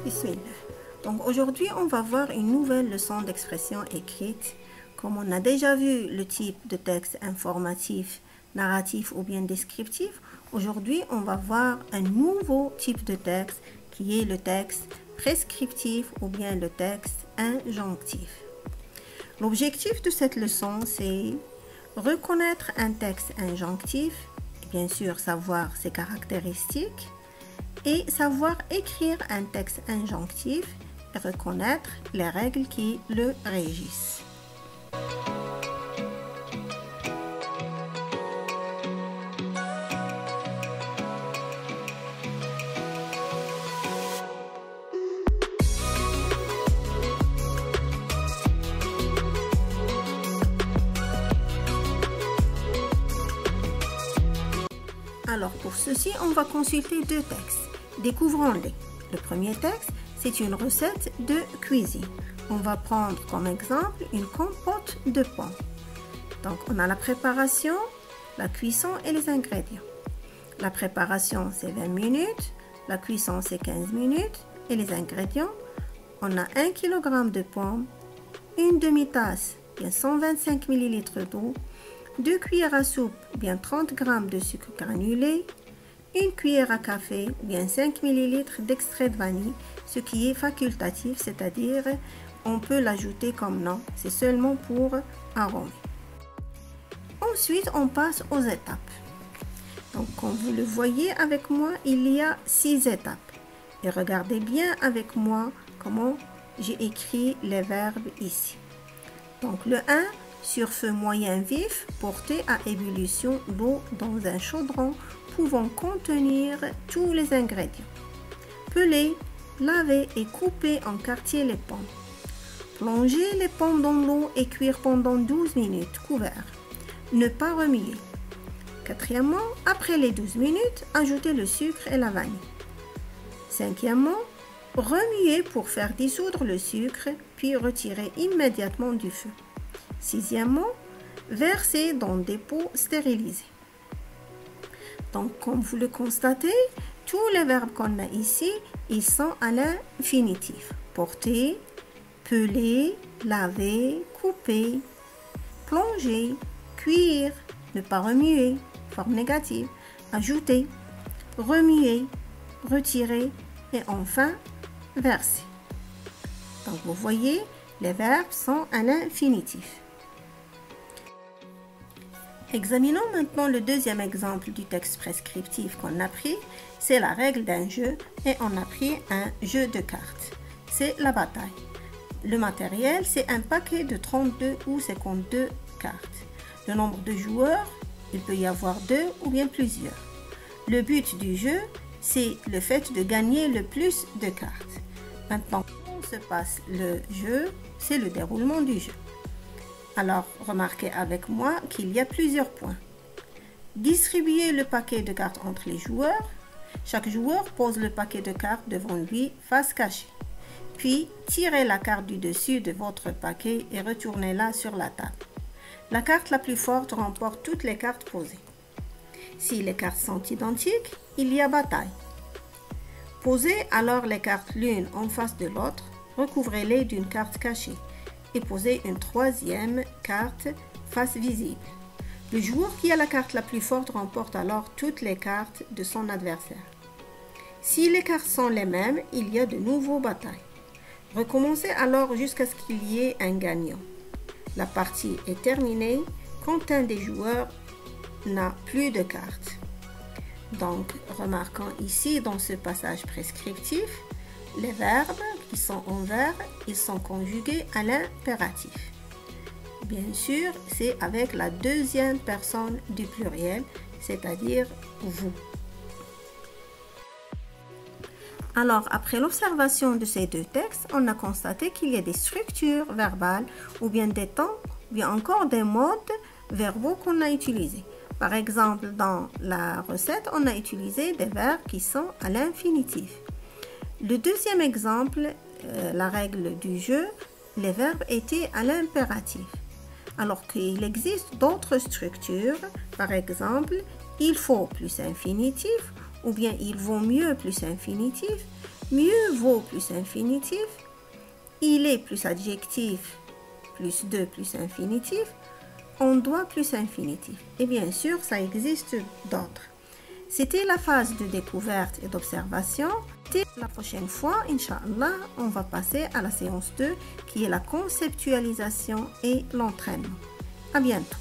Bismillah. Donc aujourd'hui, on va voir une nouvelle leçon d'expression écrite. Comme on a déjà vu le type de texte informatif, narratif ou bien descriptif, aujourd'hui, on va voir un nouveau type de texte qui est le texte prescriptif ou bien le texte injonctif. L'objectif de cette leçon, c'est reconnaître un texte injonctif, bien sûr savoir ses caractéristiques, et savoir écrire un texte injonctif et reconnaître les règles qui le régissent. Alors pour ceci, on va consulter deux textes. Découvrons-les. Le premier texte, c'est une recette de cuisine. On va prendre comme exemple une compote de pommes. Donc on a la préparation, la cuisson et les ingrédients. La préparation, c'est 20 minutes. La cuisson, c'est 15 minutes. Et les ingrédients, on a 1 kg de pommes, une demi-tasse, bien 125 ml d'eau, 2 cuillères à soupe, bien 30 g de sucre granulé, une cuillère à café, bien 5 ml d'extrait de vanille, ce qui est facultatif, c'est-à-dire on peut l'ajouter comme non, c'est seulement pour aromer. Ensuite, on passe aux étapes. Donc, comme vous le voyez avec moi, il y a 6 étapes. Et regardez bien avec moi comment j'ai écrit les verbes ici. Donc, le 1, sur feu moyen vif, porter à ébullition l'eau dans un chaudron pouvant contenir tous les ingrédients. Peler, laver et couper en quartiers les pommes. Plonger les pommes dans l'eau et cuire pendant 12 minutes couvert. Ne pas remuer. Quatrièmement, après les 12 minutes, ajouter le sucre et la vanille. Cinquièmement, remuer pour faire dissoudre le sucre, puis retirer immédiatement du feu. Sixièmement, verser dans des pots stérilisés. Donc, comme vous le constatez, tous les verbes qu'on a ici, ils sont à l'infinitif. Porter, peler, laver, couper, plonger, cuire, ne pas remuer, forme négative, ajouter, remuer, retirer et enfin verser. Donc, vous voyez, les verbes sont à l'infinitif. Examinons maintenant le deuxième exemple du texte prescriptif qu'on a pris. C'est la règle d'un jeu et on a pris un jeu de cartes. C'est la bataille. Le matériel, c'est un paquet de 32 ou 52 cartes. Le nombre de joueurs, il peut y avoir 2 ou bien plusieurs. Le but du jeu, c'est le fait de gagner le plus de cartes. Maintenant, comment se passe le jeu? C'est le déroulement du jeu. Alors, remarquez avec moi qu'il y a plusieurs points. Distribuez le paquet de cartes entre les joueurs. Chaque joueur pose le paquet de cartes devant lui, face cachée. Puis, tirez la carte du dessus de votre paquet et retournez-la sur la table. La carte la plus forte remporte toutes les cartes posées. Si les cartes sont identiques, il y a bataille. Posez alors les cartes l'une en face de l'autre, recouvrez-les d'une carte cachée et posez une troisième carte face visible. Le joueur qui a la carte la plus forte remporte alors toutes les cartes de son adversaire. Si les cartes sont les mêmes, il y a de nouveau bataille. Recommencez alors jusqu'à ce qu'il y ait un gagnant. La partie est terminée quand un des joueurs n'a plus de cartes. Donc, remarquons ici dans ce passage prescriptif, les verbes qui sont en verbe, ils sont conjugués à l'impératif. Bien sûr, c'est avec la deuxième personne du pluriel, c'est-à-dire vous. Alors, après l'observation de ces deux textes, on a constaté qu'il y a des structures verbales ou bien des temps, ou bien encore des modes verbaux qu'on a utilisés. Par exemple, dans la recette, on a utilisé des verbes qui sont à l'infinitif. Le deuxième exemple, la règle du jeu, les verbes étaient à l'impératif. Alors qu'il existe d'autres structures, par exemple, il faut plus infinitif ou bien il vaut mieux plus infinitif, mieux vaut plus infinitif, il est plus adjectif, plus de plus infinitif, on doit plus infinitif. Et bien sûr, ça existe d'autres. C'était la phase de découverte et d'observation. La prochaine fois, Inch'Allah, on va passer à la séance 2 qui est la conceptualisation et l'entraînement. À bientôt.